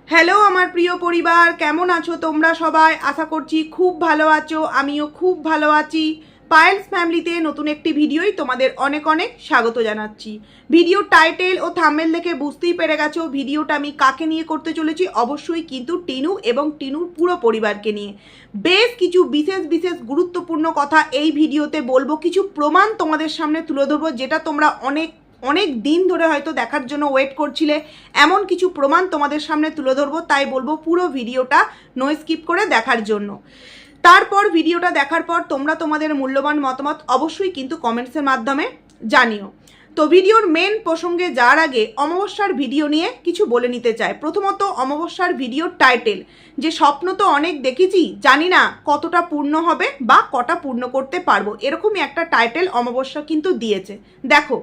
Hello আমার প্রিয় পরিবার, কেমন আছো তোমরা সবাই? আশা করছি খুব ভালো আছো, আমিও খুব ভালো আছি। পায়েলস ফ্যামিলিতে নতুন একটি ভিডিওই তোমাদের অনেক অনেক স্বাগত জানাচ্ছি। ভিডিও টাইটেল ও থাম্বনেল দেখে বুঝতেই পেরে গেছো ভিডিওটা আমি কাকে নিয়ে করতে চলেছি। অবশ্যই কিন্তু টিনু এবং টিনুর পুরো পরিবারকে নিয়ে বেশ কিছু বিশেষ বিশেষ গুরুত্বপূর্ণ কথা এই ভিডিওতে বলবো। কিছু প্রমাণ তোমাদের সামনে তুলে ধরবো, যেটা তোমরা অনেক দিন ধরে হয়তো দেখার জন্য ওয়েট করছিলে। এমন কিছু প্রমাণ তোমাদের সামনে তুলে ধরবো, তাই বলবো পুরো ভিডিওটা নো স্কিপ করে দেখার জন্য। তারপর ভিডিওটা দেখার পর তোমরা তোমাদের মূল্যবান মতামত অবশ্যই কিন্তু কমেন্টসের মাধ্যমে জানিও। তো ভিডিওর মেন প্রসঙ্গে যাওয়ার আগে অমাবস্যার ভিডিও নিয়ে কিছু বলে নিতে চাই। প্রথমত, অমাবস্যার ভিডিওর টাইটেল, যে স্বপ্ন তো অনেক দেখেছি, জানি না কতটা পূর্ণ হবে বা কটা পূর্ণ করতে পারবো, এরকমই একটা টাইটেল অমাবস্যা কিন্তু দিয়েছে। দেখো,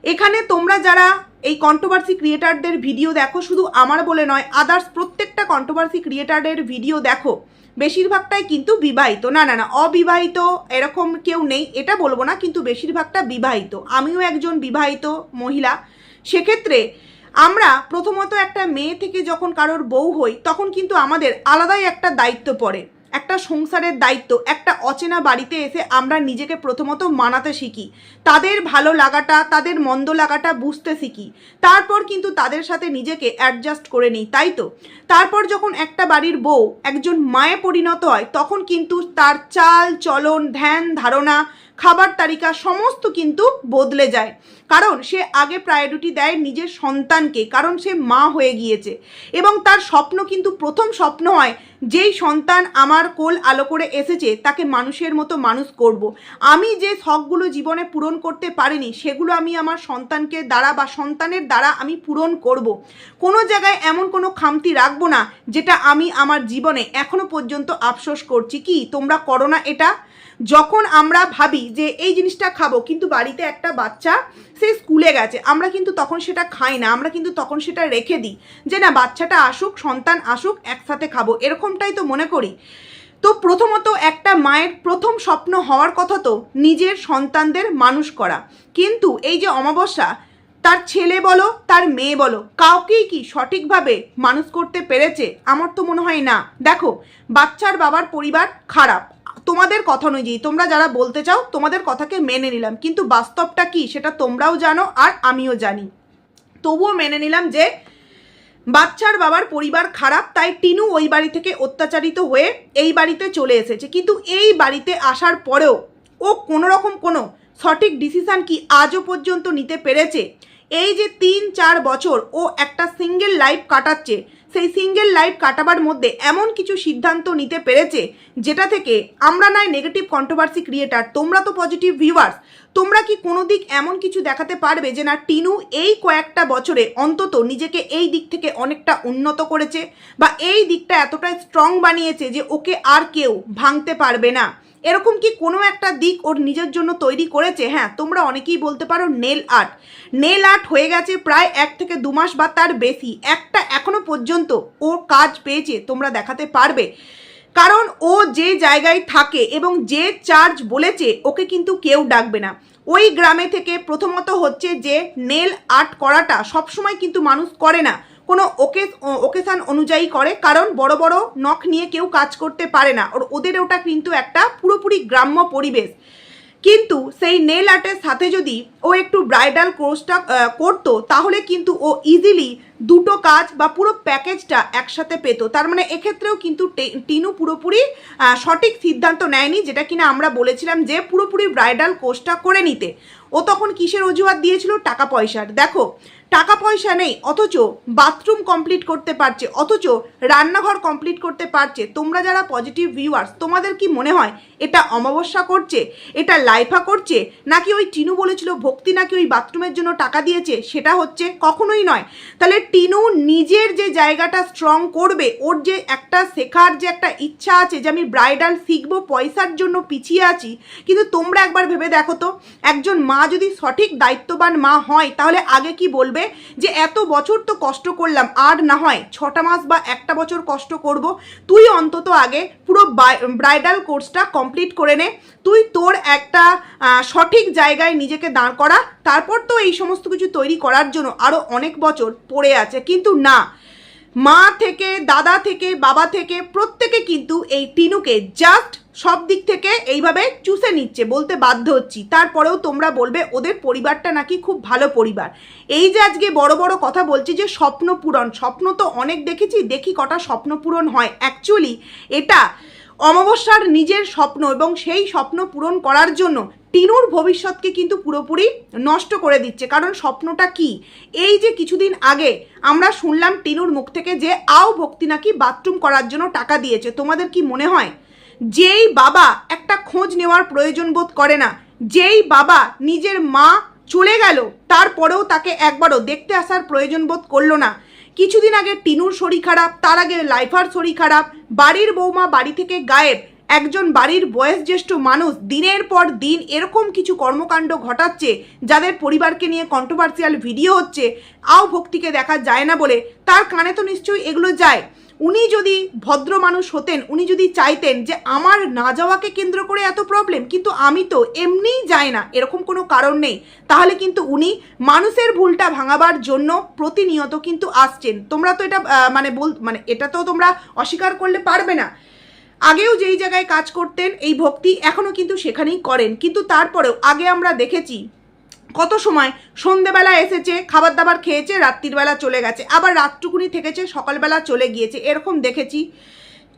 এখানে তোমরা যারা এই কন্ট্রোভার্সি ক্রিয়েটারদের ভিডিও দেখো, শুধু আমার বলে নয়, আদার্স প্রত্যেকটা কন্ট্রোভার্সি ক্রিয়েটারের ভিডিও দেখো, বেশিরভাগটাই কিন্তু বিবাহিত। না, অবিবাহিত এরকম কেউ নেই এটা বলবো না, কিন্তু বেশিরভাগটা বিবাহিত। আমিও একজন বিবাহিত মহিলা। সেক্ষেত্রে আমরা প্রথমত একটা মেয়ে থেকে যখন কারোর বউ হই, তখন কিন্তু আমাদের আলাদাই একটা দায়িত্ব পড়ে, একটা সংসারের দায়িত্ব। একটা অচেনা বাড়িতে এসে আমরা নিজেকে প্রথমত মানাতে শিখি, তাদের ভালো লাগাটা তাদের মন্দ লাগাটা বুঝতে শিখি, তারপর কিন্তু তাদের সাথে নিজেকে অ্যাডজাস্ট করে নিই, তাই তো? তারপর যখন একটা বাড়ির বউ একজন মায়ে পরিণত হয়, তখন কিন্তু তার চাল চলন, ধ্যান ধারণা, খাবার তালিকা সমস্ত কিন্তু বদলে যায়। কারণ সে আগে প্রায়োরিটি দেয় নিজের সন্তানকে, কারণ সে মা হয়ে গিয়েছে। এবং তার স্বপ্ন কিন্তু প্রথম স্বপ্ন হয়, যেই সন্তান আমার কোল আলো করে এসেছে তাকে মানুষের মতো মানুষ করব। আমি যে শখগুলো জীবনে পূরণ করতে পারিনি, সেগুলো আমি আমার সন্তানকে দ্বারা বা সন্তানের দ্বারা আমি পূরণ করব। কোনো জায়গায় এমন কোনো খামতি রাখবো না যেটা আমি আমার জীবনে এখনো পর্যন্ত আফসোস করছি। কি তোমরা করো না এটা? যখন আমরা ভাবি যে এই জিনিসটা খাবো, কিন্তু বাড়িতে একটা বাচ্চা সে স্কুলে গেছে, আমরা কিন্তু তখন সেটা খাই না, আমরা কিন্তু তখন সেটা রেখে দিই যে না, বাচ্চাটা আসুক, সন্তান আসুক, একসাথে খাবো, এরকমটাই তো মনে করি। তো প্রথমত একটা মায়ের প্রথম স্বপ্ন হওয়ার কথা তো নিজের সন্তানদের মানুষ করা। কিন্তু এই যে অমাবস্যা, তার ছেলে বলো তার মেয়ে বলো, কাউকেই কি সঠিকভাবে মানুষ করতে পেরেছে? আমার তো মনে হয় না। দেখো, বাচ্চার বাবার পরিবার খারাপ, তোমাদের কথা অনুযায়ী তোমরা যারা বলতে চাও তোমাদের কথাকে মেনে নিলাম, কিন্তু বাস্তবটা কি সেটা তোমরাও জানো আর আমিও জানি। তবুও মেনে নিলাম যে বাচ্চার বাবার পরিবার খারাপ, তাই টিনু ওই বাড়ি থেকে অত্যাচারিত হয়ে এই বাড়িতে চলে এসেছে। কিন্তু এই বাড়িতে আসার পরেও ও কোনোরকম কোনো সঠিক ডিসিশান কি আজও পর্যন্ত নিতে পেরেছে? এই যে 3-4 বছর ও একটা সিঙ্গেল লাইফ কাটাচ্ছে, সেই সিঙ্গেল লাইফ কাটাবার মধ্যে এমন কিছু সিদ্ধান্ত নিতে পেরেছে যেটা থেকে আমরা নয় নেগেটিভ কন্ট্রোভার্সি ক্রিয়েটার, তোমরা তো পজিটিভ ভিউয়ার্স, তোমরা কি কোনো দিক এমন কিছু দেখাতে পারবে যে না, টিনু এই কয়েকটা বছরে অন্তত নিজেকে এই দিক থেকে অনেকটা উন্নত করেছে, বা এই দিকটা এতটা স্ট্রং বানিয়েছে যে ওকে আর কেউ ভাঙতে পারবে না? এরকম কি কোনো একটা দিক ওর নিজের জন্য তৈরি করেছে? হ্যাঁ, তোমরা অনেকেই বলতে পারো নেল আর্ট হয়ে গেছে প্রায় 1 থেকে 2 মাস বা তার বেশি, একটা এখনো পর্যন্ত ও কাজ পেয়েছে তোমরা দেখাতে পারবে? কারণ ও যে জায়গায় থাকে এবং যে চার্জ বলেছে, ওকে কিন্তু কেউ ডাকবে না। ওই গ্রামে থেকে প্রথমত হচ্ছে যে নেল আর্ট করাটা সবসময় কিন্তু মানুষ করে না, কোনো ওকেশান অনুযায়ী করে, কারণ বড় বড় নখ নিয়ে কেউ কাজ করতে পারে না, ওদের ওটা কিন্তু একটা পুরোপুরি গ্রাম্য পরিবেশ। কিন্তু সেই নেল আর্টের সাথে যদি ও একটু ব্রাইডাল কোর্সটা করতো, তাহলে কিন্তু ও ইজিলি দুটো কাজ বা পুরো প্যাকেজটা একসাথে পেতো। তার মানে এক্ষেত্রেও কিন্তু টিনু পুরোপুরি সঠিক সিদ্ধান্ত নেয়নি, যেটা কিনা আমরা বলেছিলাম যে পুরোপুরি ব্রাইডাল কোর্সটা করে নিতে। ও তখন কিসের অজুহাত দিয়েছিল? টাকা পয়সার। দেখো, টাকা পয়সা নেই অথচ বাথরুম কমপ্লিট করতে পারছে, অথচ রান্নাঘর কমপ্লিট করতে পারছে। তোমরা যারা পজিটিভ ভিউয়ার্স, তোমাদের কি মনে হয় এটা অমাবস্যা করছে, এটা লাইফা করছে, নাকি ওই টিনু বলেছিল ভক্তি নাকি ওই বাথরুমের জন্য টাকা দিয়েছে সেটা হচ্ছে? কখনোই নয়। তাহলে টিনু নিজের যে জায়গাটা স্ট্রং করবে, ওর যে একটা শেখার যে একটা ইচ্ছা আছে যে আমি ব্রাইডাল শিখবো, পয়সার জন্য পিছিয়ে আছি। কিন্তু তোমরা একবার ভেবে দেখো তো, একজন মা যদি সঠিক দায়িত্ববান মা হয়, তাহলে আগে কি বলবে যে এত বছর তো কষ্ট করলাম, আর না হয় 6টা মাস বা 1টা বছর কষ্ট করব, তুই অন্তত আগে পুরো ব্রাইডাল কোর্সটা কমপ্লিট করে নে, তুই তোর একটা সঠিক জায়গায় নিজেকে দাঁড় করা, তারপর তো এই সমস্ত কিছু তৈরি করার জন্য আরও অনেক বছর পড়ে আছে। কিন্তু না, মা থেকে, দাদা থেকে, বাবা থেকে প্রত্যেকে কিন্তু এই টিনুকে জাস্ট সব দিক থেকে এইভাবে চুষে নিচ্ছে, বলতে বাধ্য হচ্ছি। তারপরেও তোমরা বলবে ওদের পরিবারটা নাকি খুব ভালো পরিবার। এই যে আজকে বড় বড় কথা বলছি যে স্বপ্ন পূরণ, স্বপ্ন তো অনেক দেখেছি, দেখি কটা স্বপ্ন পূরণ হয়। অ্যাকচুয়ালি এটা অমাবস্যার নিজের স্বপ্ন, এবং সেই স্বপ্ন পূরণ করার জন্য টিনুর ভবিষ্যৎকে কিন্তু পুরোপুরি নষ্ট করে দিচ্ছে। কারণ স্বপ্নটা কি, এই যে কিছুদিন আগে আমরা শুনলাম টিনুর মুখ থেকে যে আও ভক্তি নাকি বাথরুম করার জন্য টাকা দিয়েছে। তোমাদের কি মনে হয় যেই বাবা একটা খোঁজ নেওয়ার প্রয়োজন বোধ করে না, যেই বাবা নিজের মা চলে গেল তারপরেও তাকে একবারও দেখতে আসার প্রয়োজন বোধ করলো না, কিছুদিন আগে টিনুর শরীর খারাপ, তার আগে লাইফার শরীর খারাপ, বাড়ির বৌমা বাড়ি থেকে গায়েব, একজন বাড়ির বয়োজ্যেষ্ঠ মানুষ দিনের পর দিন এরকম কিছু কর্মকাণ্ড ঘটাচ্ছে যাদের পরিবারকে নিয়ে কন্ট্রোভার্সিয়াল ভিডিও হচ্ছে, আও ভক্তিকে দেখা যায় না বলে তার কানে তো নিশ্চয়ই এগুলো যায়। উনি যদি ভদ্র মানুষ হতেন, উনি যদি চাইতেন যে আমার না যাওয়াকে কেন্দ্র করে এত প্রবলেম, কিন্তু আমি তো এমনিই যাই না, এরকম কোনো কারণ নেই, তাহলে কিন্তু উনি মানুষের ভুলটা ভাঙাবার জন্য প্রতিনিয়ত কিন্তু আসছেন। তোমরা তো এটা মানে এটা তো তোমরা অস্বীকার করলে পারবে না। আগেও যেই জায়গায় কাজ করতেন এই ভক্তি এখনও কিন্তু সেখানেই করেন, কিন্তু তারপরেও আগে আমরা দেখেছি কত সময় সন্ধেবেলা এসেছে, খাবার দাবার খেয়েছে, রাত্রিবেলা চলে গেছে, আবার রাতটুকুনি থেকেছে, সকালবেলা চলে গিয়েছে, এরকম দেখেছি।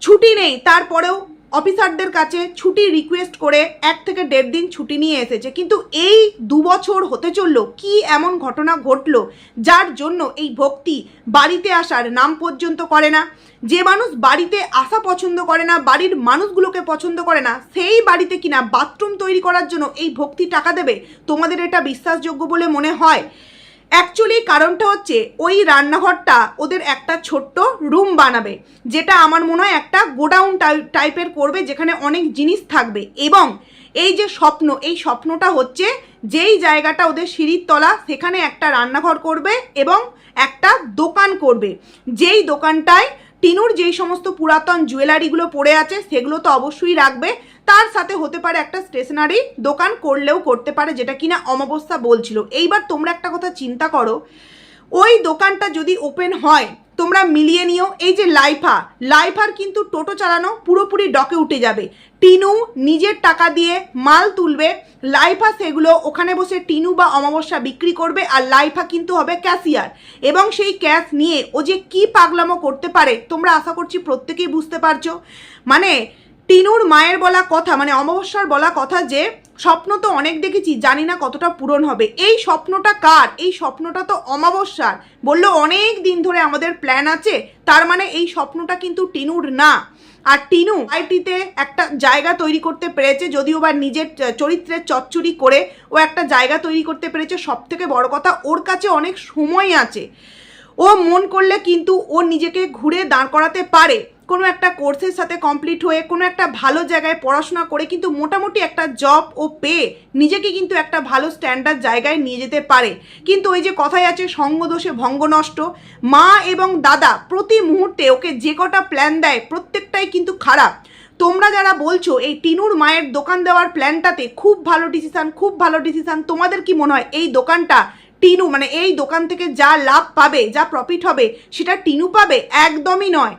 ছুটি নেই তারপরেও অফিসারদের কাছে ছুটি রিকোয়েস্ট করে 1 থেকে 1.5 দিন ছুটি নিয়ে এসেছে। কিন্তু এই 2 বছর হতে চললো, কি এমন ঘটনা ঘটলো যার জন্য এই ভক্তি বাড়িতে আসার নাম পর্যন্ত করে না? যে মানুষ বাড়িতে আসা পছন্দ করে না, বাড়ির মানুষগুলোকে পছন্দ করে না, সেই বাড়িতে কিনা বাথরুম তৈরি করার জন্য এই ভক্তি টাকা দেবে? তোমাদের এটা বিশ্বাসযোগ্য বলে মনে হয়? অ্যাকচুয়ালি কারণটা হচ্ছে ওই রান্নাঘরটা ওদের একটা ছোট্ট রুম বানাবে, যেটা আমার মনে হয় একটা গোডাউন টাইপের করবে, যেখানে অনেক জিনিস থাকবে। এবং এই যে স্বপ্ন, এই স্বপ্নটা হচ্ছে যেই জায়গাটা ওদের সিঁড়ির তলা, সেখানে একটা রান্নাঘর করবে এবং একটা দোকান করবে, যেই দোকানটায় টিনুর যেই সমস্ত পুরাতন জুয়েলারিগুলো পড়ে আছে সেগুলো তো অবশ্যই রাখবে, তার সাথে হতে পারে একটা স্টেশনারি দোকান করলেও করতে পারে, যেটা কিনা অমাবস্যা বলছিল। এইবার তোমরা একটা কথা চিন্তা করো, ওই দোকানটা যদি ওপেন হয়, তোমরা মিলিয়ে নিও, এই যে লাইফার কিন্তু টোটো চালানো পুরোপুরি ডকে উঠে যাবে। টিনু নিজের টাকা দিয়ে মাল তুলবে, লাইফা সেগুলো ওখানে বসে টিনু বা অমাবস্যা বিক্রি করবে, আর লাইফা কিন্তু হবে ক্যাশিয়ার। এবং সেই ক্যাশ নিয়ে ও যে কি পাগলামো করতে পারে তোমরা আশা করছি প্রত্যেকেই বুঝতে পারছো। মানে টিনুর মায়ের বলা কথা, মানে অমাবস্যার বলা কথা যে স্বপ্ন তো অনেক দেখেছি, জানি না কতটা পূরণ হবে। এই স্বপ্নটা কার? এই স্বপ্নটা তো অমাবস্যার। বললো অনেক দিন ধরে আমাদের প্ল্যান আছে, তার মানে এই স্বপ্নটা কিন্তু টিনুর না। আর টিনু আইটিতে একটা জায়গা তৈরি করতে পেরেছে, যদিও বা নিজের চরিত্রের চচ্চড়ি করে ও একটা জায়গা তৈরি করতে পেরেছে। সব থেকে বড় কথা, ওর কাছে অনেক সময় আছে, ও মন করলে কিন্তু ও নিজেকে ঘুরে দাঁড় করাতে পারে। কোনো একটা কোর্সের সাথে কমপ্লিট হয়ে কোনো একটা ভালো জায়গায় পড়াশোনা করে কিন্তু মোটামুটি একটা জব ও পেয়ে নিজেকে কিন্তু একটা ভালো স্ট্যান্ডার্ড জায়গায় নিয়ে যেতে পারে। কিন্তু ওই যে কথাই আছে, সঙ্গদোষে ভঙ্গ নষ্ট। মা এবং দাদা প্রতি মুহূর্তে ওকে যে কটা প্ল্যান দেয় প্রত্যেকটাই কিন্তু খারাপ। তোমরা যারা বলছো এই টিনুর মায়ের দোকান দেওয়ার প্ল্যানটাতে খুব ভালো ডিসিশন, তোমাদের কি মনে হয় এই দোকানটা টিনু, মানে এই দোকান থেকে যা লাভ পাবে, যা প্রফিট হবে সেটা টিনু পাবে? একদমই নয়।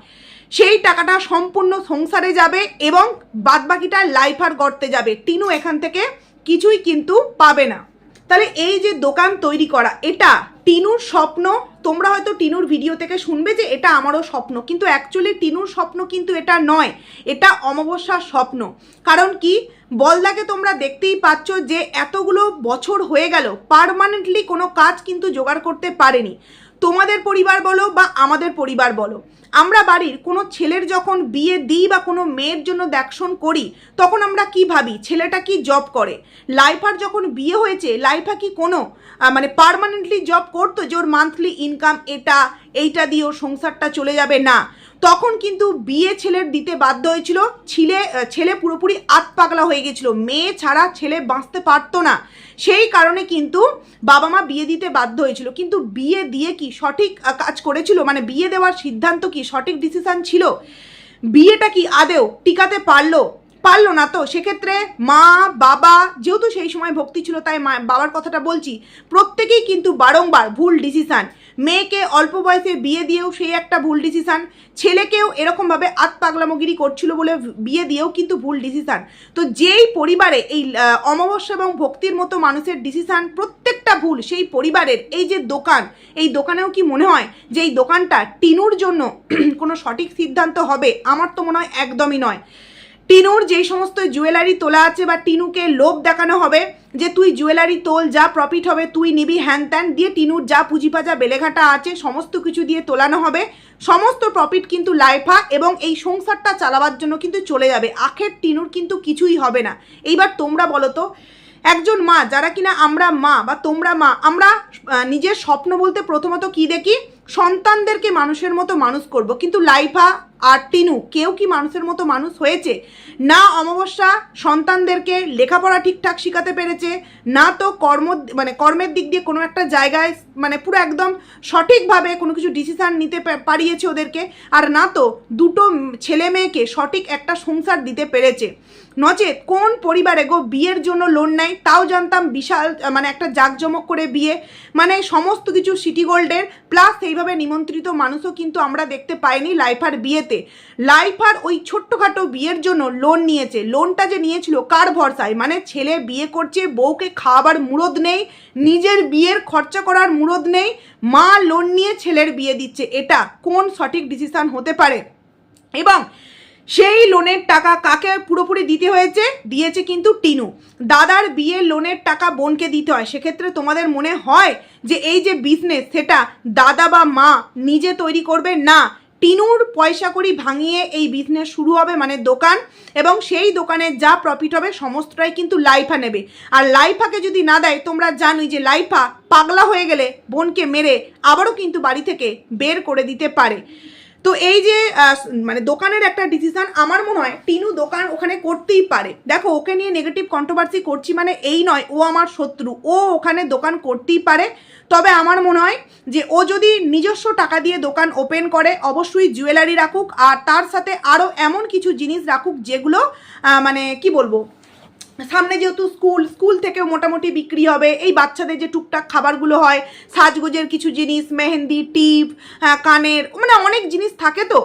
সেই টাকাটা সম্পূর্ণ সংসারে যাবে এবং বাদবাকিটা লাইফার গর্তে যাবে। টিনু এখান থেকে কিছুই কিন্তু পাবে না। তাহলে এই যে দোকান তৈরি করা, এটা টিনুর স্বপ্ন। তোমরা হয়তো টিনুর ভিডিও থেকে শুনবে যে এটা আমারও স্বপ্ন, কিন্তু অ্যাকচুয়ালি টিনুর স্বপ্ন কিন্তু এটা নয়, এটা অমাবস্যার স্বপ্ন। কারণ কি, বলদাকে তোমরা দেখতেই পাচ্ছ যে এতগুলো বছর হয়ে গেল পার্মানেন্টলি কোনো কাজ কিন্তু জোগাড় করতে পারেনি। তোমাদের পরিবার বলো বা আমাদের পরিবার বলো, আমরা বাড়ির কোনো ছেলের যখন বিয়ে দিই বা কোনো মেয়ের জন্য দেখশন করি, তখন আমরা কি ভাবি, ছেলেটা কি জব করে? লাইফার যখন বিয়ে হয়েছে, লাইফা কি কোনো মানে পার্মানেন্টলি জব করতো যে ওর মান্থলি ইনকাম এইটা দিয়ে ওর সংসারটা চলে যাবে? না, তখন কিন্তু বিয়ে ছেলের দিতে বাধ্য হয়েছিল। ছেলে পুরোপুরি আতপাগলা হয়ে গেছিল, মেয়ে ছাড়া ছেলে বাঁচতে পারতো না। সেই কারণে কিন্তু বাবা মা বিয়ে দিতে বাধ্য হয়েছিল। কিন্তু বিয়ে দিয়ে কি সঠিক কাজ করেছিল? মানে বিয়ে দেওয়ার সিদ্ধান্ত কি সঠিক ডিসিশন ছিল? বিয়েটা কি আদেও টিকাতে পারলো না। তো সেক্ষেত্রে মা বাবা, যেহেতু সেই সময় ভক্তি ছিল তাই বাবার কথাটা বলছি, প্রত্যেকেই কিন্তু বারংবার ভুল ডিসিশান। মেয়েকে অল্প বয়সে বিয়ে দিয়েও সেই একটা ভুল ডিসিশান, ছেলেকেও এরকমভাবে পাগলামগিরি করছিল বলে বিয়ে দিয়েও কিন্তু ভুল ডিসিশান। তো যেই পরিবারে এই অমাবস্যা এবং ভক্তির মতো মানুষের ডিসিশান প্রত্যেকটা ভুল, সেই পরিবারের এই যে দোকান, এই দোকানেও কি মনে হয় যে এই দোকানটা টিনুর জন্য কোনো সঠিক সিদ্ধান্ত হবে? আমার তো মনে হয় একদমই নয়। টিনুর যেই সমস্ত জুয়েলারি তোলা আছে বা টিনুকে লোভ দেখানো হবে যে তুই জুয়েলারি তোল, যা প্রফিট হবে তুই নিবি, হ্যান ত্যান দিয়ে টিনুর যা পুঁজিপাজা বেলেঘাটা আছে সমস্ত কিছু দিয়ে তোলানো হবে। সমস্ত প্রফিট কিন্তু লাইফা এবং এই সংসারটা চালাবার জন্য কিন্তু চলে যাবে। আখের টিনুর কিন্তু কিছুই হবে না। এইবার তোমরা বলো তো, একজন মা, যারা কিনা আমরা মা বা তোমরা মা, আমরা নিজের স্বপ্ন বলতে প্রথমত কি দেখি? সন্তানদেরকে মানুষের মতো মানুষ করব, কিন্তু লাইফা আর টিনু কেউ কি মানুষের মতো মানুষ হয়েছে? না অমাবস্যা সন্তানদেরকে লেখাপড়া ঠিকঠাক শেখাতে পেরেছে, না তো কর্মের দিক দিয়ে কোনো একটা জায়গায় পুরো একদম সঠিকভাবে কোনো কিছু ডিসিশান নিতে পারিয়েছে ওদেরকে, আর না তো দুটো ছেলে মেয়েকে সঠিক একটা সংসার দিতে পেরেছে। নচেত কোন পরিবারে গো বিয়ের জন্য লোন নেয়? তাও জানতাম বিশাল একটা জাঁকজমক করে বিয়ে, সমস্ত কিছু সিটি গোল্ডের, প্লাস সেইভাবে নিমন্ত্রিত মানুষও কিন্তু আমরা দেখতে পাইনি লাইফার বিয়েতে। লাইফার ওই ছোট্টখাটো বিয়ের জন্য লোন নিয়েছে। লোনটা যে নিয়েছিল কার ভরসায়? ছেলে বিয়ে করছে, বউকে খাওয়াবার মুরদ নেই, নিজের বিয়ের খরচা করার মুরদ নেই, মা লোন নিয়ে ছেলের বিয়ে দিচ্ছে। এটা কোন সঠিক ডিসিশন হতে পারে? এবং সেই লোনের টাকা কাকে পুরোপুরি দিতে হয়েছে? দিয়েছে কিন্তু টিনু। দাদার বিয়ের লোনের টাকা বোনকে দিতে হয়। সেক্ষেত্রে তোমাদের মনে হয় যে এই যে বিজনেস, সেটা দাদা বা মা নিজে তৈরি করবে? না, টিনুর পয়সা করি ভাঙিয়ে এই বিজনেস শুরু হবে, দোকান, এবং সেই দোকানে যা প্রফিট হবে সমস্তটাই কিন্তু লাইফা নেবে। আর লাইফাকে যদি না দেয়, তোমরা জানোই যে লাইফা পাগলা হয়ে গেলে বোনকে মেরে আবারও কিন্তু বাড়ি থেকে বের করে দিতে পারে। তো এই যে দোকানের একটা ডিসিশন, আমার মনে হয় টিনু দোকান ওখানে করতেই পারে। দেখো, ওকে নিয়ে নেগেটিভ কন্ট্রোভার্সি করছি এই নয় ও আমার শত্রু, ও ওখানে দোকান করতেই পারে। তবে আমার মনে হয় যে ও যদি নিজস্ব টাকা দিয়ে দোকান ওপেন করে, অবশ্যই জুয়েলারি রাখুক, আর তার সাথে আরও এমন কিছু জিনিস রাখুক যেগুলো কি বলবো, সামনে যেহেতু স্কুল থেকেও মোটামুটি বিক্রি হবে, এই বাচ্চাদের যে টুকটাক খাবারগুলো হয়, সাজগোজের কিছু জিনিস, মেহেন্দি, টিপ, কানের, অনেক জিনিস থাকে, তো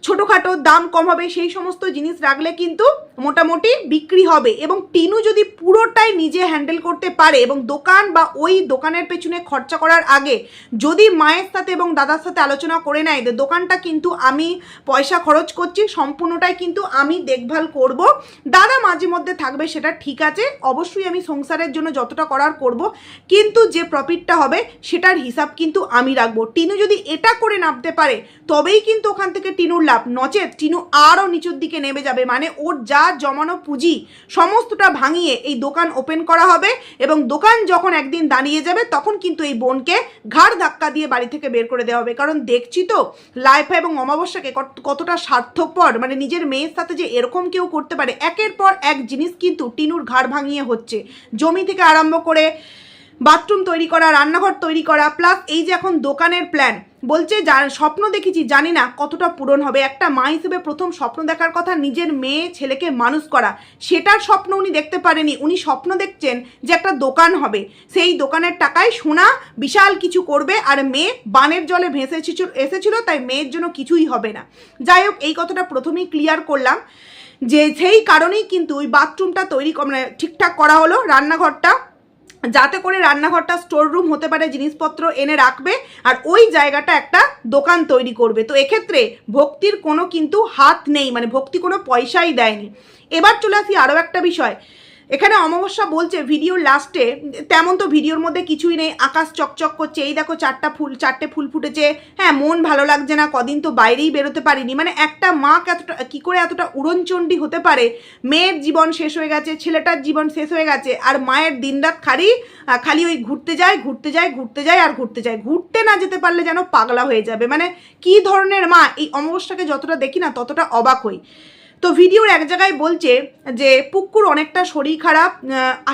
ছোটোখাটো দাম কম হবে, সেই সমস্ত জিনিস রাখলে কিন্তু মোটামুটি বিক্রি হবে। এবং টিনু যদি পুরোটাই নিজে হ্যান্ডেল করতে পারে এবং দোকান বা ওই দোকানের পেছনে খরচা করার আগে যদি মায়ের সাথে এবং দাদার সাথে আলোচনা করে নেয় যে দোকানটা কিন্তু আমি পয়সা খরচ করছি, সম্পূর্ণটাই কিন্তু আমি দেখভাল করব, দাদা মাঝে মধ্যে থাকবে, সেটা ঠিক আছে, অবশ্যই আমি সংসারের জন্য যতটা করার করব, কিন্তু যে প্রফিটটা হবে সেটার হিসাব কিন্তু আমি রাখবো। টিনু যদি এটা করে নামতে পারে তবেই কিন্তু ওখান থেকে টিনুর লাভ, নচেত টিনু আরও নিচুর দিকে নেমে যাবে। ওর যা জমানো পুঁজি সমস্তটা ভাঙিয়ে এই দোকান ওপেন করা হবে, এবং দোকান যখন একদিন দাঁড়িয়ে যাবে তখন কিন্তু এই বোনকে ঘাড় ধাক্কা দিয়ে বাড়ি থেকে বের করে দেওয়া হবে। কারণ দেখছি তো লাইফা এবং অমাবস্যাকে কতটা স্বার্থপর, নিজের মেয়ের সাথে যে এরকম কেউ করতে পারে। একের পর এক জিনিস কিন্তু টিনুর ঘাড় ভাঙিয়ে হচ্ছে, জমি থেকে আরম্ভ করে বাথরুম তৈরি করা, রান্নাঘর তৈরি করা, প্লাস এই যে এখন দোকানের প্ল্যান বলছে, স্বপ্ন দেখেছি, জানি না কতটা পূরণ হবে। একটা মা হিসেবে প্রথম স্বপ্ন দেখার কথা নিজের মেয়ে ছেলেকে মানুষ করা, সেটার স্বপ্ন উনি দেখতে পারেনি। উনি স্বপ্ন দেখছেন যে একটা দোকান হবে, সেই দোকানের টাকায় সোনা বিশাল কিছু করবে, আর মেয়ে বানের জলে ভেসে এসেছিল, তাই মেয়ের জন্য কিছুই হবে না। যাই হোক, এই কথাটা প্রথমেই ক্লিয়ার করলাম যে সেই কারণেই কিন্তু ওই বাথরুমটা তৈরি ঠিকঠাক করা হলো, রান্নাঘরটা, যাতে করে রান্নাঘরটা স্টোর রুম হতে পারে, জিনিসপত্র এনে রাখবে, আর ওই জায়গাটা একটা দোকান তৈরি করবে। তো এক্ষেত্রে ভক্তির কোনো কিন্তু হাত নেই, ভক্তি কোনো পয়সাই দেয়নি। এবার চলে আসি আরও একটা বিষয়। এখানে অমাবস্যা বলছে ভিডিওর লাস্টে, তেমন তো ভিডিওর মধ্যে কিছুই নেই, আকাশ চকচক করছে, এই দেখো চারটে ফুল ফুটেছে, হ্যাঁ মন ভালো লাগছে না, কদিন তো বাইরেই বেরোতে পারিনি। একটা মা কী করে এতটা উড়নচণ্ডী হতে পারে? মেয়ের জীবন শেষ হয়ে গেছে, ছেলেটার জীবন শেষ হয়ে গেছে, আর মায়ের দিনরাত খালি ওই ঘুরতে যায় আর ঘুরতে যায়, ঘুরতে না যেতে পারলে যেন পাগলা হয়ে যাবে। কি ধরনের মা? এই অমাবস্যাকে যতটা দেখি না ততটা অবাক হই। তো ভিডিওর এক জায়গায় বলছে যে পুকুর অনেকটা শরীর খারাপ,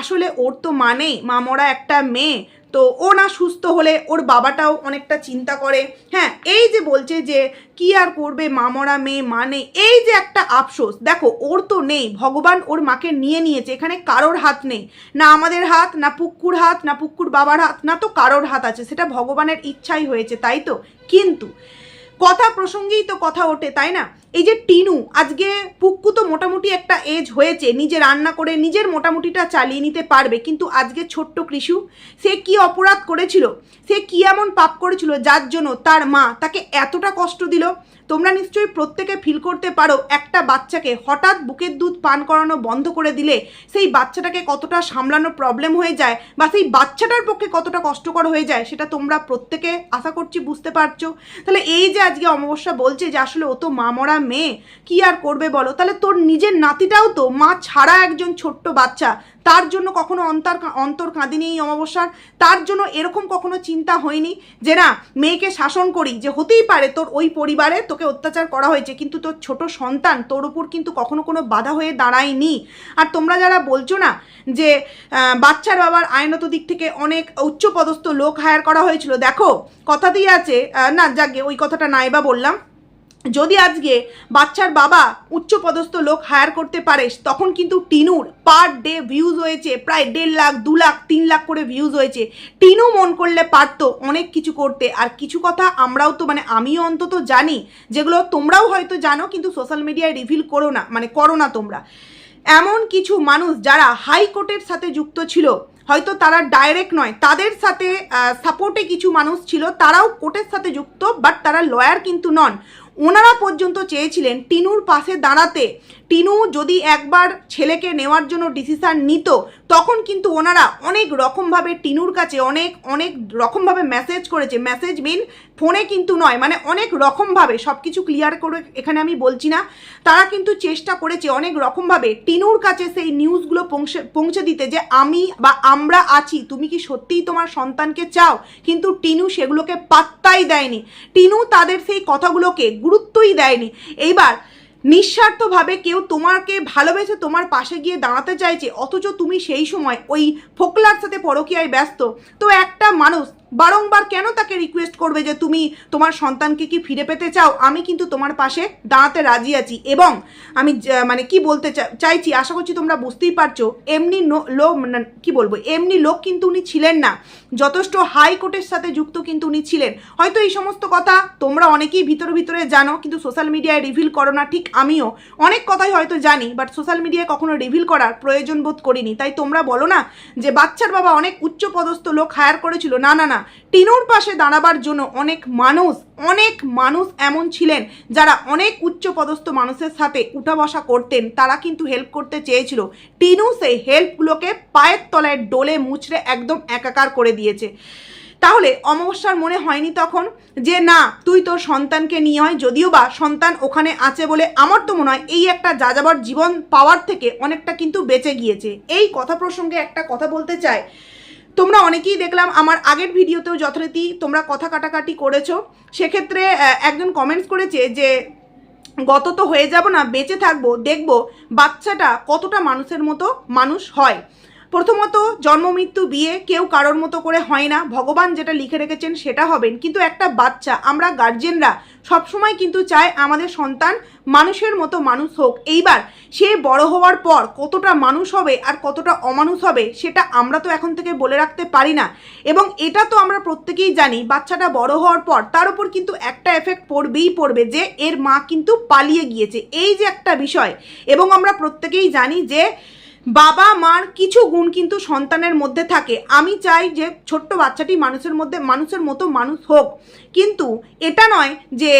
আসলে ওর তো মা নেই, মা মরা একটা মেয়ে, তো ও না সুস্থ হলে ওর বাবাটাও অনেকটা চিন্তা করে। হ্যাঁ, এই যে বলছে যে কি আর করবে, মা মরা মেয়ে মা নেই, এই যে একটা আফসোস, দেখো ওর তো নেই, ভগবান ওর মাকে নিয়ে নিয়েছে, এখানে কারোর হাত নেই, না আমাদের হাত, না পুক্কুর হাত, না পুক্কুর বাবার হাত, না তো কারোর হাত আছে, সেটা ভগবানের ইচ্ছাই হয়েছে, তাই তো। কিন্তু কথা প্রসঙ্গেই তো কথা ওঠে, তাই না? এই যে টিনু, আজকে পুক্কু তো মোটামুটি একটা এজ হয়েছে, নিজে রান্না করে নিজের মোটামুটিটা চালিয়ে নিতে পারবে, কিন্তু আজকে ছোট্ট কৃষু, সে কি অপরাধ করেছিল, সে কি এমন পাপ করেছিল যার জন্য তার মা তাকে এতটা কষ্ট দিল? তোমরা নিশ্চয়ই প্রত্যেকে ফিল করতে পারো, একটা বাচ্চাকে হঠাৎ বুকের দুধ পান করানো বন্ধ করে দিলে সেই বাচ্চাটাকে কতটা সামলানো প্রবলেম হয়ে যায়, বা সেই বাচ্চাটার পক্ষে কতটা কষ্টকর হয়ে যায়, সেটা তোমরা প্রত্যেকে আশা করছি বুঝতে পারছো। তাহলে এই যে আজকে অমাবস্যা বলছে যে আসলে ও তো মা মরা মেয়ে, কি আর করবে বলো, তাহলে তোর নিজের নাতিটাও তো মা ছাড়া একজন ছোট্ট বাচ্চা, তার জন্য কখনো অন্তর কাঁদিনি এই অমাবস্যার? তার জন্য এরকম কখনো চিন্তা হয়নি যে না মেয়েকে শাসন করি, যে হতেই পারে তোর ওই পরিবারে তোকে অত্যাচার করা হয়েছে, কিন্তু তোর ছোট সন্তান তোর উপর কিন্তু কখনো কোনো বাধা হয়ে দাঁড়ায়নি। আর তোমরা যারা বলছো না যে বাচ্চার বাবার আইনত দিক থেকে অনেক উচ্চপদস্থ লোক হায়ার করা হয়েছিল, দেখো কথা দিয়ে আছে, না যাকে ওই কথাটা নাইবা বললাম, যদি আজকে বাচ্চার বাবা উচ্চপদস্থ লোক হায়ার করতে পারে, তখন কিন্তু টিনুর পার ডে ভিউজ হয়েছে প্রায় 1.5 লাখ 2 লাখ 3 লাখ করে ভিউজ হয়েছে। টিনু মন করলে পারতো অনেক কিছু করতে। আর কিছু কথা আমরাও তো আমিও অন্তত জানি, যেগুলো তোমরাও হয়তো জানো কিন্তু সোশ্যাল মিডিয়ায় রিভিল করো না তোমরা। এমন কিছু মানুষ যারা হাইকোর্টের সাথে যুক্ত ছিল, হয়তো তারা ডাইরেক্ট নয়, তাদের সাথে সাপোর্টে কিছু মানুষ ছিল, তারাও কোর্টের সাথে যুক্ত, বাট তারা লয়ার কিন্তু নন। ওনারা পর্যন্ত চেয়েছিলেন টিনুর পাশে দাঁড়াতে। টিনু যদি একবার ছেলেকে নেওয়ার জন্য ডিসিশান নিত, তখন কিন্তু ওনারা অনেক রকমভাবে টিনুর কাছে অনেক রকমভাবে মেসেজ করেছে। মেসেজ মিন ফোনে কিন্তু নয়, অনেক রকমভাবে, সব কিছু ক্লিয়ার করে এখানে আমি বলছি না, তারা কিন্তু চেষ্টা করেছে অনেক রকমভাবে টিনুর কাছে সেই নিউজগুলো পৌঁছে দিতে, যে আমি বা আমরা আছি, তুমি কি সত্যিই তোমার সন্তানকে চাও? কিন্তু টিনু সেগুলোকে পাত্তাই দেয়নি, টিনু তাদের সেই কথাগুলোকে গুরুত্বই দেয়নি। এইবার নিঃস্বার্থভাবে কেউ তোমাকে ভালোবেসে তোমার পাশে গিয়ে দাঁড়াতে চাইছে, অথচ তুমি সেই সময় ওই ফোকলার সাথে পরকীয়ায় ব্যস্ত। তো একটা মানুষ বারংবার কেন তাকে রিকোয়েস্ট করবে যে তুমি তোমার সন্তানকে কি ফিরে পেতে চাও? আমি কিন্তু তোমার পাশে দাঁড়াতে রাজি আছি। এবং আমি কি বলতে চাইছি, আশা করছি তোমরা বুঝতেই পারছো, এমনি এমনি লোক কিন্তু উনি ছিলেন না, যথেষ্ট হাইকোর্টের সাথে যুক্ত কিন্তু উনি ছিলেন। হয়তো এই সমস্ত কথা তোমরা অনেকেই ভিতরে জানো, কিন্তু সোশ্যাল মিডিয়ায় রিভিল করো না। ঠিক আমিও অনেক কথাই হয়তো জানি, বাট সোশ্যাল মিডিয়ায় কখনো রিভিল করার প্রয়োজন বোধ করিনি। তাই তোমরা বলো না যে বাচ্চার বাবা অনেক উচ্চপদস্থ লোক হায়ার করেছিল, না, টিনুর পাশে দাঁড়াবার জন্য অনেক মানুষ এমন ছিলেন যারা অনেক উচ্চপদস্থ মানুষের সাথে উঠা বসা করতেন, তারা কিন্তু হেল্প করতে চেয়েছিল। টিনু সেই হেল্পগুলোকে পায়ের তলায় ডোলে মুচড়ে একদম একাকার করে দিয়েছে। তাহলে অমাবস্যার মনে হয়নি তখন যে না তুই তোর সন্তানকে নিয়ে হয়, যদিও বা সন্তান ওখানে আছে বলে আমার তো মনে হয় এই একটা যাযাবর জীবন পাওয়ার থেকে অনেকটা কিন্তু বেঁচে গিয়েছে। এই কথা প্রসঙ্গে একটা কথা বলতে চাই, তোমরা অনেকেই দেখলাম আমার আগের ভিডিওতেও যথারীতি তোমরা কথা কাটাকাটি করেছো। সেক্ষেত্রে একজন কমেন্টস করেছে যে গত তো হয়ে যাব না, বেঁচে থাকবো, দেখবো বাচ্চাটা কতটা মানুষের মতো মানুষ হয়। প্রথমত জন্ম মৃত্যু বিয়ে কেউ কারোর মতো করে হয় না, ভগবান যেটা লিখে রেখেছেন সেটা হবেন। কিন্তু একটা বাচ্চা, আমরা গার্জেনরা সবসময় কিন্তু চাই আমাদের সন্তান মানুষের মতো মানুষ হোক। এইবার সে বড় হওয়ার পর কতটা মানুষ হবে আর কতটা অমানুষ হবে সেটা আমরা তো এখন থেকে বলে রাখতে পারি না। এবং এটা তো আমরা প্রত্যেকেই জানি, বাচ্চাটা বড় হওয়ার পর তার উপর কিন্তু একটা এফেক্ট পড়বে যে এর মা কিন্তু পালিয়ে গিয়েছে, এই যে একটা বিষয়। এবং আমরা প্রত্যেকেই জানি যে বাবা মার কিছু গুণ কিন্তু সন্তানের মধ্যে থাকে। আমি চাই যে ছোট্ট বাচ্চাটি মানুষের মতো মানুষ হোক, কিন্তু এটা নয় যে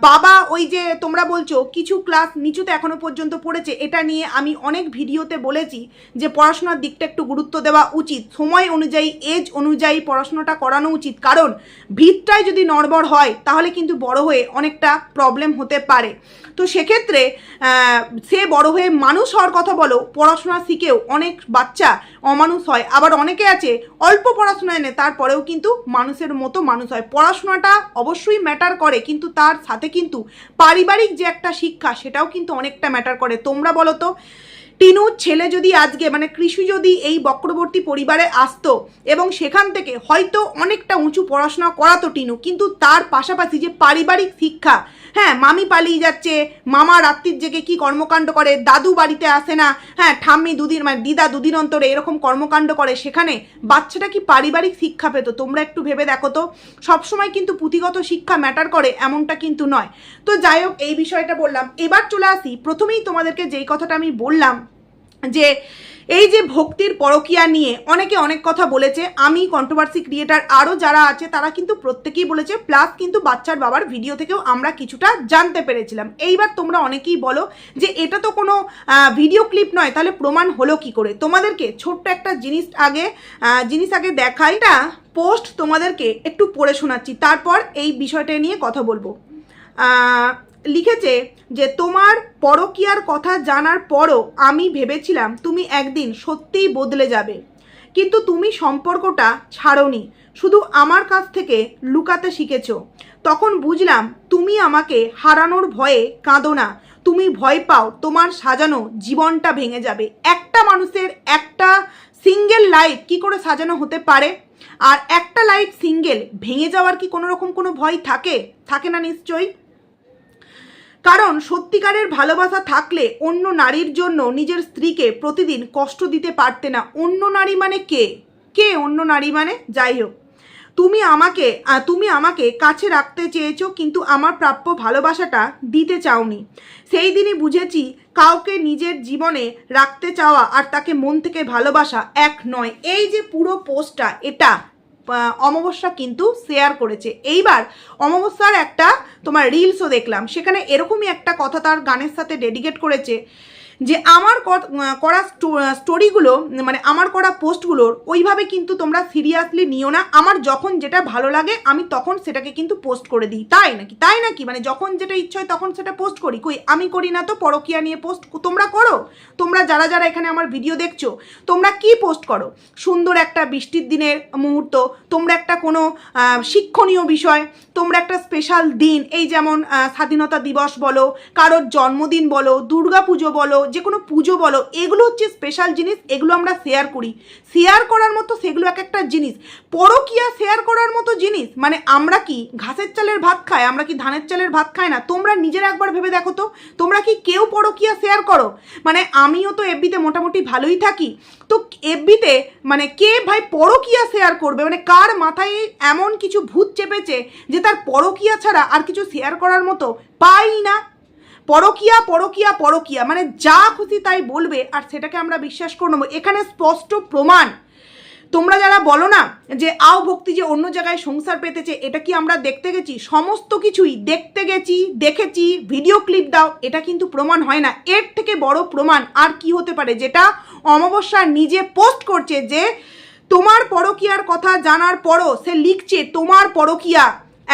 বাবা ওই যে তোমরা বলছো কিছু ক্লাস নিচুতে এখনো পর্যন্ত পড়েছে, এটা নিয়ে আমি অনেক ভিডিওতে বলেছি যে পড়াশোনার দিকটা একটু গুরুত্ব দেওয়া উচিত, সময় অনুযায়ী এজ অনুযায়ী পড়াশোনাটা করানো উচিত। কারণ ভিতটাই যদি নড়বড় হয় তাহলে কিন্তু বড় হয়ে অনেকটা প্রবলেম হতে পারে। তো সেক্ষেত্রে সে বড় হয়ে মানুষ হওয়ার কথা বলো, পড়াশোনা শিখেও অনেক বাচ্চা অমানুষ হয়। আবার অনেকে আছে অল্প পড়াশোনা এনে তারপরেও কিন্তু মানুষের মতো মানুষ হয়। পড়াশোনাটা অবশ্যই ম্যাটার করে, কিন্তু তার সাথে কিন্তু পারিবারিক যে একটা শিক্ষা সেটাও কিন্তু অনেকটা ম্যাটার করে। তোমরা বলো তো টিনুর ছেলে যদি আজকে মানে কৃষি যদি এই বক্রবর্তী পরিবারে আসতো এবং সেখান থেকে হয়তো অনেকটা উঁচু পড়াশোনা করাতো টিনু, কিন্তু তার পাশাপাশি যে পারিবারিক শিক্ষা, হ্যাঁ মামি পালিয়ে যাচ্ছে, মামা রাত্রির জেগে কি কর্মকাণ্ড করে, দাদু বাড়িতে আসে না, হ্যাঁ ঠাম্মি দুদিন মানে দিদা দুদিন অন্তরে এরকম কর্মকাণ্ড করে, সেখানে বাচ্চাটা কি পারিবারিক শিক্ষা পেত? তোমরা একটু ভেবে দেখো তো। সবসময় কিন্তু পুঁথিগত শিক্ষা ম্যাটার করে এমনটা কিন্তু নয়। তো যাই হোক, এই বিষয়টা বললাম। এবার চলে আসি, প্রথমেই তোমাদেরকে যেই কথাটা আমি বললাম যে এই যে ভক্তির পরকীয়া নিয়ে অনেকে অনেক কথা বলেছে, আমি কন্ট্রোভার্সি ক্রিয়েটার আরও যারা আছে তারা কিন্তু প্রত্যেকেই বলেছে, প্লাস কিন্তু বাচ্চার বাবার ভিডিও থেকেও আমরা কিছুটা জানতে পেরেছিলাম। এইবার তোমরা অনেকেই বলো যে এটা তো কোনো ভিডিও ক্লিপ নয়, তাহলে প্রমাণ হলো কি করে? তোমাদেরকে ছোট্ট একটা জিনিস আগে দেখাই, এটা পোস্ট তোমাদেরকে একটু পড়ে শোনাচ্ছি, তারপর এই বিষয়টা নিয়ে কথা বলবো। লিখেছে যে তোমার পরকীয়ার কথা জানার পরও আমি ভেবেছিলাম তুমি একদিন সত্যিই বদলে যাবে, কিন্তু তুমি সম্পর্কটা ছাড়োনি, শুধু আমার কাছ থেকে লুকাতে শিখেছো। তখন বুঝলাম তুমি আমাকে হারানোর ভয়ে কাঁদো না, তুমি ভয় পাও তোমার সাজানো জীবনটা ভেঙে যাবে। একটা মানুষের একটা সিঙ্গেল লাইফ কি করে সাজানো হতে পারে? আর একটা লাইফ সিঙ্গেল ভেঙে যাওয়ার কি কোনো রকম কোনো ভয় থাকে? থাকে না নিশ্চয়ই। কারণ সত্যিকারের ভালোবাসা থাকলে অন্য নারীর জন্য নিজের স্ত্রীকে প্রতিদিন কষ্ট দিতে পারতে না। অন্য নারী মানে কে অন্য নারী মানে? যাই হোক, তুমি আমাকে কাছে রাখতে চেয়েছো, কিন্তু আমার প্রাপ্য ভালোবাসাটা দিতে চাওনি। সেই দিনই বুঝেছি কাউকে নিজের জীবনে রাখতে চাওয়া আর তাকে মন থেকে ভালোবাসা এক নয়। এই যে পুরো পোস্টটা এটা অমাবস্যা কিন্তু শেয়ার করেছে। এইবার অমাবস্যার একটা তোমার রিলসও দেখলাম, সেখানে এরকমই একটা কথা তার গানের সাথে ডেডিকেট করেছে যে আমার করা স্টোরিগুলো মানে আমার করা পোস্টগুলোর ওইভাবে কিন্তু তোমরা সিরিয়াসলি নিও না। আমার যখন যেটা ভালো লাগে আমি তখন সেটাকে কিন্তু পোস্ট করে দিই। তাই নাকি মানে যখন যেটা ইচ্ছা হয় তখন সেটা পোস্ট করি? কই আমি করি না তো। পরকীয়া নিয়ে পোস্ট তোমরা করো। তোমরা যারা যারা এখানে আমার ভিডিও দেখছো তোমরা কি পোস্ট করো? সুন্দর একটা বৃষ্টির দিনের মুহূর্ত, তোমরা একটা কোনো শিক্ষণীয় বিষয়, তোমরা একটা স্পেশাল দিন, এই যেমন স্বাধীনতা দিবস বলো, কারোর জন্মদিন বলো, দুর্গা পুজো বলো, যে কোনো পুজো বলো, এগুলো হচ্ছে স্পেশাল জিনিস, এগুলো আমরা শেয়ার করি। শেয়ার করার মতো সেগুলো এক একটা জিনিস। পরকীয়া শেয়ার করার মতো জিনিস মানে আমরা কি ঘাসের চালের ভাত খাই? আমরা কি ধানের চালের ভাত খাই না? তোমরা নিজেরা একবার ভেবে দেখো তো, তোমরা কি কেউ পরকীয়া শেয়ার করো? মানে আমিও তো এফবিতে মোটামুটি ভালোই থাকি, তো এফবিতে মানে কে ভাই পরকীয়া শেয়ার করবে? মানে কার মাথায় এমন কিছু ভূত চেপেছে যে তার পরকীয়া ছাড়া আর কিছু শেয়ার করার মতো পাই না? পরকীয়া পরকীয়া পরকীয়া মানে যা খুশি তাই বলবে আর সেটাকে আমরা বিশ্বাস করে নেবো। এখানে স্পষ্ট প্রমাণ। তোমরা যারা বলো না যে আও ভক্তি যে অন্য জায়গায় সংসার পেতেছে, এটা কি আমরা দেখতে গেছি? সমস্ত কিছুই দেখতে গেছি, দেখেছি, ভিডিও ক্লিপ দাও, এটা কিন্তু প্রমাণ হয় না। এর থেকে বড় প্রমাণ আর কি হতে পারে? যেটা অমাবস্যা নিজে পোস্ট করছে যে তোমার পরকীয়ার কথা জানার পরও সে লিখছে তোমার পরকীয়া।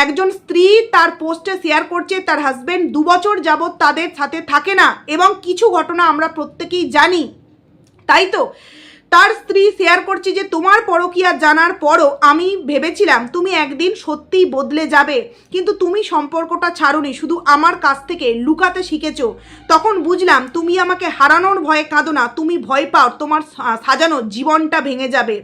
একজন স্ত্রী তার পোস্টে শেয়ার করছে তার হাজবেন্ড 2 বছর যাবৎ তাদের সাথে থাকে না, এবং কিছু ঘটনা আমরা প্রত্যেকেই জানি, তাই তো? তার স্ত্রী শেয়ার করছে যে তোমার পরকীয়া জানার পরও আমি ভেবেছিলাম তুমি একদিন সত্যিই বদলে যাবে, কিন্তু তুমি সম্পর্কটা ছাড়োনি, শুধু আমার কাছ থেকে লুকাতে শিখেছো। তখন বুঝলাম তুমি আমাকে হারানোর ভয়ে কাঁদো না, তুমি ভয় পাও তোমার সাজানো জীবনটা ভেঙে যাবে।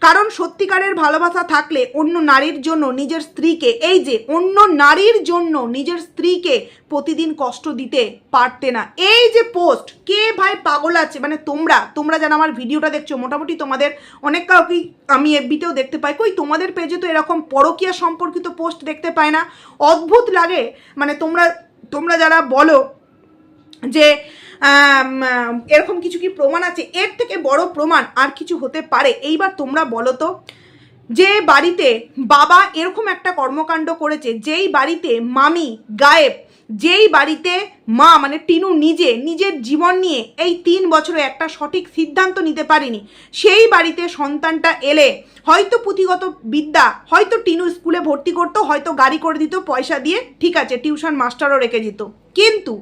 কারণ সত্যিকারের ভালোবাসা থাকলে অন্য নারীর জন্য নিজের স্ত্রীকে, এই যে অন্য নারীর জন্য নিজের স্ত্রীকে প্রতিদিন কষ্ট দিতে পারতে না। এই যে পোস্ট, কে ভাই পাগল আছে? মানে তোমরা যারা আমার ভিডিওটা দেখছো মোটামুটি তোমাদের অনেক কাউকেই আমি এফবিতেও দেখতে পাই, কই তোমাদের পেজে তো এরকম পরকীয়া সম্পর্কিত পোস্ট দেখতে পাই না। অদ্ভুত লাগে। মানে তোমরা যারা বলো যে এরকম কিছু কি প্রমাণ আছে? এর থেকে বড় প্রমাণ আর কিছু হতে পারে? এইবার তোমরা বলো তো, যে বাড়িতে বাবা এরকম একটা কর্মকাণ্ড করেছে, যেই বাড়িতে মামি গায়েব, যেই বাড়িতে মা মানে টিনু নিজের জীবন নিয়ে এই 3 বছরে একটা সঠিক সিদ্ধান্ত নিতে পারেনি, সেই বাড়িতে সন্তানটা এলে হয়তো পুঁথিগত বিদ্যা, হয়তো টিনু স্কুলে ভর্তি করতো, হয়তো গাড়ি করে দিত পয়সা দিয়ে, ঠিক আছে টিউশন মাস্টারও রেখে দিত, কিন্তু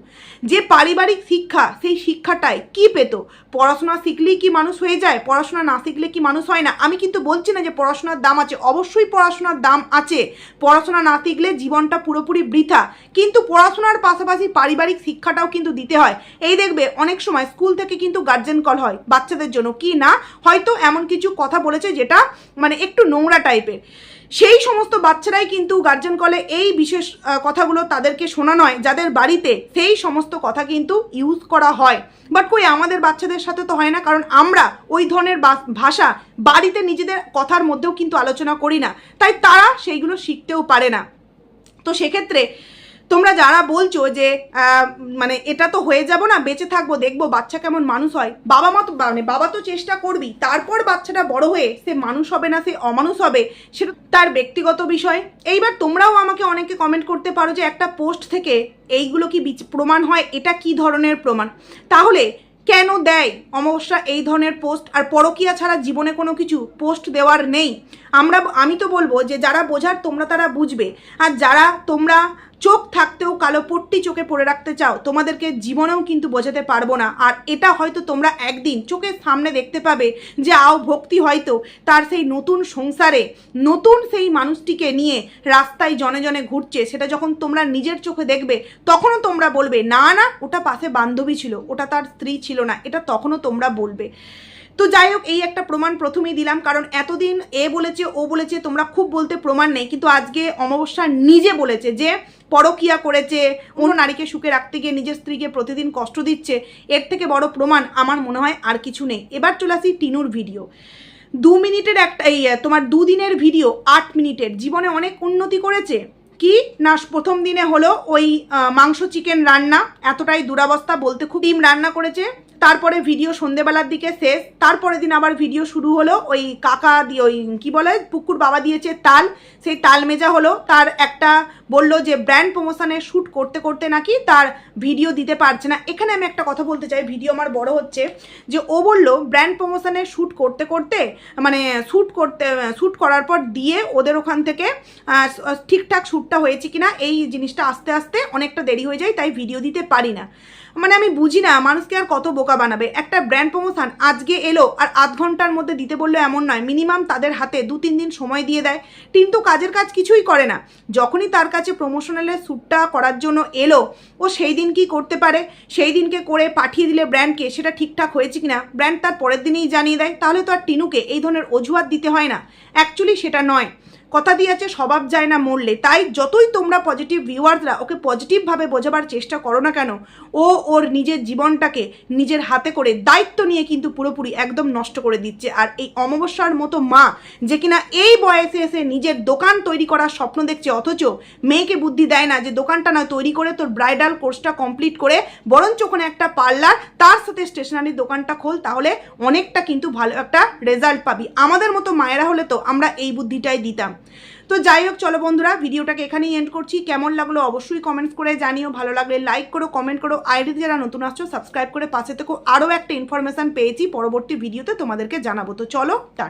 যে পারিবারিক শিক্ষা, সেই শিক্ষাটাই কি পেত? পড়াশোনা শিখলেই কি মানুষ হয়ে যায়? পড়াশোনা না শিখলে কি মানুষ হয় না? আমি কিন্তু বলছি না যে পড়াশোনার দাম আছে, অবশ্যই পড়াশোনার দাম আছে। পড়াশোনা না শিখলে জীবনটা পুরোপুরি বৃথা। কিন্তু পড়াশোনার পাশাপাশি পারিবারিক শিক্ষাটাও কিন্তু দিতে হয়। এই দেখবে অনেক সময় স্কুল থেকে কিন্তু গার্জেন কল হয় বাচ্চাদের জন্য, কি না হয়তো এমন কিছু কথা বলেছে যেটা মানে একটু নোংরা টাইপের, সেই সমস্ত বাচ্চারাই কিন্তু গার্জেন কলে এই বিশেষ কথাগুলো তাদেরকে শোনানো হয় যাদের বাড়িতে সেই সমস্ত কথা কিন্তু ইউজ করা হয়। বাট কই আমাদের বাচ্চাদের সাথে তো হয় না, কারণ আমরা ওই ধরনের ভাষা বাড়িতে নিজেদের কথার মধ্যেও কিন্তু আলোচনা করি না, তাই তারা সেইগুলো শিখতেও পারে না। তো সেক্ষেত্রে তোমরা যারা বলছো যে মানে এটা তো হয়ে যাব না, বেঁচে থাকবো দেখবো বাচ্চা কেমন মানুষ হয়, বাবা তো চেষ্টা করবি, তারপর বাচ্চাটা বড় হয়ে সে মানুষ হবে না সে অমানুষ হবে সেটা তার ব্যক্তিগত বিষয়। এইবার তোমরাও আমাকে অনেকে কমেন্ট করতে পারো যে একটা পোস্ট থেকে এইগুলো কি প্রমাণ হয়? এটা কি ধরনের প্রমাণ? তাহলে কেন দেয় অমাবস্যা এই ধরনের পোস্ট? আর পরকীয়া ছাড়া জীবনে কোনো কিছু পোস্ট দেওয়ার নেই। আমি তো বলবো যে যারা বোঝার তোমরা তারা বুঝবে, আর যারা তোমরা চোখ থাকতেও কালো পট্টি চোখে পরে রাখতে চাও তোমাদেরকে জীবনেও কিন্তু বোঝাতে পারবো না। আর এটা হয়তো তোমরা একদিন চোখের সামনে দেখতে পাবে যে ভক্তি হয়তো তার সেই নতুন সংসারে নতুন সেই মানুষটিকে নিয়ে রাস্তায় জনে জনে ঘুরছে, সেটা যখন তোমরা নিজের চোখে দেখবে তখনও তোমরা বলবে না না ওটা পাশে বান্ধবী ছিল, ওটা তার স্ত্রী ছিল না, এটা তখনও তোমরা বলবে। তো যাই হোক, এই একটা প্রমাণ প্রথমেই দিলাম, কারণ এতদিন এ বলেছে ও বলেছে তোমরা খুব বলতে প্রমাণ নেই, কিন্তু আজকে অমাবস্যা নিজে বলেছে যে পরকীয়া করেছে, অন্য নারীকে সুখে রাখতে গিয়ে নিজের স্ত্রীকে প্রতিদিন কষ্ট দিচ্ছে। এর থেকে বড় প্রমাণ আমার মনে হয় আর কিছু নেই। এবার চলে আসি টিনুর ভিডিও। 2 মিনিটের একটা তোমার 2 দিনের ভিডিও 8 মিনিটের, জীবনে অনেক উন্নতি করেছে। কি না প্রথম দিনে হলো ওই মাংস চিকেন রান্না, এতটাই দুরাবস্থা বলতে খুব, ডিম রান্না করেছে। তারপরে ভিডিও সন্ধেবেলার দিকে শেষ, তারপরে দিন আবার ভিডিও শুরু হলো ওই কাকা দিয়ে ওই কি বলে পুকুর বাবা দিয়েছে তাল, সেই তাল মেজা হলো। তার একটা বললো যে ব্র্যান্ড প্রমোশনের শ্যুট করতে করতে নাকি তার ভিডিও দিতে পারছে না। এখানে আমি একটা কথা বলতে চাই, ভিডিও আমার বড় হচ্ছে, যে ও বললো ব্র্যান্ড প্রমোশনের শ্যুট করতে করতে মানে শ্যুট করার পর দিয়ে ওদের ওখান থেকে ঠিকঠাক শ্যুটটা হয়েছে কিনা এই জিনিসটা আস্তে আস্তে অনেকটা দেরি হয়ে যায়, তাই ভিডিও দিতে পারি না। মানে আমি বুঝি না মানুষকে আর কত বোকা বানাবে। একটা ব্র্যান্ড প্রমোশন আজকে এলো আর আধ ঘন্টার মধ্যে দিতে বললে এমন নয়, মিনিমাম তাদের হাতে 2-3 দিন সময় দিয়ে দেয়। কিন্তু কাজের কাজ কিছুই করে না। যখনই তার কাছে প্রমোশনালের শ্যুটটা করার জন্য এলো, ও সেই দিন কি করতে পারে, সেই দিনকে করে পাঠিয়ে দিলে ব্র্যান্ডকে সেটা ঠিকঠাক হয়েছে কিনা ব্র্যান্ড তার পরের দিনেই জানিয়ে দেয়। তাহলে তো আর টিনুকে এই ধরনের অজুহাত দিতে হয় না। অ্যাকচুয়ালি সেটা নয়, কথা দিয়েছে স্বভাব যায় না মরলে। তাই যতই তোমরা পজিটিভ ভিউয়ার্সরা ওকে পজিটিভভাবে বোঝাবার চেষ্টা করো না কেন, ও ওর নিজের জীবনটাকে নিজের হাতে করে দায়িত্ব নিয়ে কিন্তু পুরোপুরি একদম নষ্ট করে দিচ্ছে। আর এই অমাবস্যার মতো মা যে কিনা এই বয়সে এসে নিজের দোকান তৈরি করার স্বপ্ন দেখছে, অথচ মেয়েকে বুদ্ধি দেয় না যে দোকানটা না তৈরি করে তোর ব্রাইডাল কোর্সটা কমপ্লিট করে বরঞ্চ ওখানে একটা পার্লার তার সাথে স্টেশনারির দোকানটা খোল, তাহলে অনেকটা কিন্তু ভালো একটা রেজাল্ট পাবি। আমাদের মতো মায়েরা হলে তো আমরা এই বুদ্ধিটাই দিতাম। তো যাই হোক, চলো বন্ধুরা ভিডিওটাকে এখানেই এন্ড করছি। কেমন লাগলো অবশ্যই কমেন্টস করে জানিও, ভালো লাগলে লাইক করো, কমেন্ট করো, আইডিতে যারা নতুন আসছো সাবস্ক্রাইব করে পাশে থেকো। আরও একটা ইনফরমেশান পেয়েছি পরবর্তী ভিডিওতে তোমাদেরকে জানাবো। তো চলো টাটা।